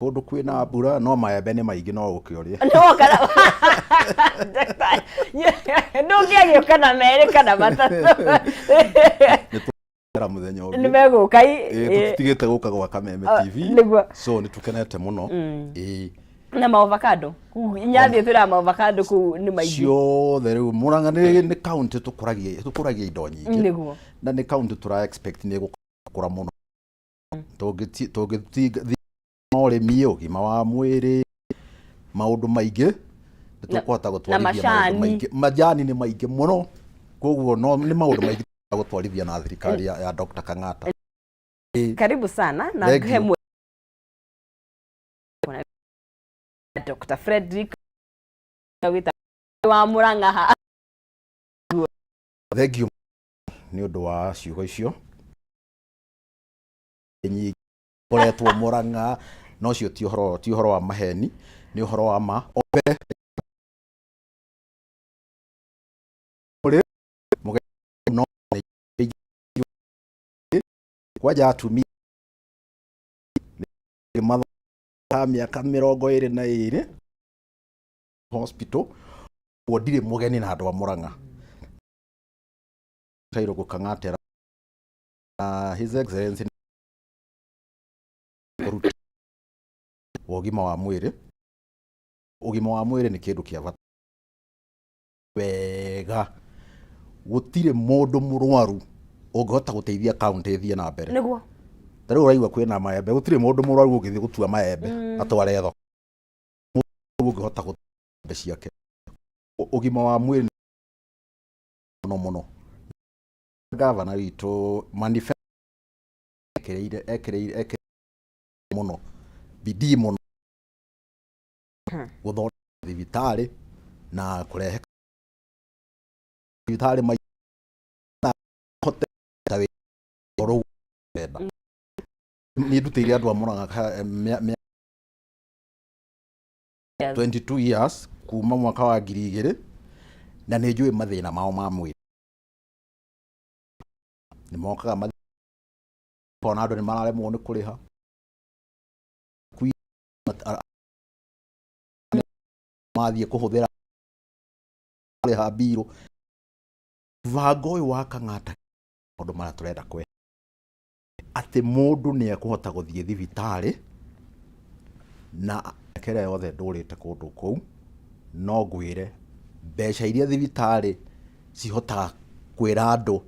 Kundu kwina mbura no maembe ni maingi no ukioria. No kana. Ndungiagio kana meri kana matatu. Era muthenya ungi. Ni meguka tutigite guka gwa Kameme TV. So ni tukenete muno. Na ma avocado. Inyathi twira ma avocado ku ni maingi. Ciothe riu Murang'a ni county tukuragia indo nyingi. Niguo. Na ni county tura expect ni gukura muno. Tugiti urimi ugima wa mwiri maundu maingi nitukwata gutwarithia maundu maingi majani ni maingi muno koguo no ni maundu maingi gutwarithia na thirikari ya Dr. Kang'ata. Karibu sana na ngehemwe Dr. Frederick wa Murang'a. Thank you ni undu wa ciugo icio nyingi koretwo Murang'a no cio ti uhoro wa maheni ni uhoro wa ma obe no kwaja atumi miaka 22 hospital wodire mugeni na andu a Murang'a Kairo Kang'ata His Excellency ugima wa mwiri ni kindu kia bata wega gutire mundu murwaru ungihota guteithia county ithie na mbere niguo tariu uraigua kwina maembe gutire mundu murwaru ungithie gutua maembe atware thoko ungihota gutembe ciake ugima wa mwiri muno gavana witu manifest ekereire muno bidii muno guthondeka thibitari na kurehe thibitari mai hotel oro beda ni ndutire andu a Murang'a 22 years kuma mwaka wa 2000 na ni njui mathina mao ma mwiri ni mokaga pona andu ni mararemwo ni kuriha mathie kuhuthira kuriha biro Mubango uyu wa Kang'ata mundu mara turenda kwe ati mundu ni ekuhota guthie thibitari na kere yothe ndurite kundu kou no ngwire mbeca iria thibitari cihotaga kwira andu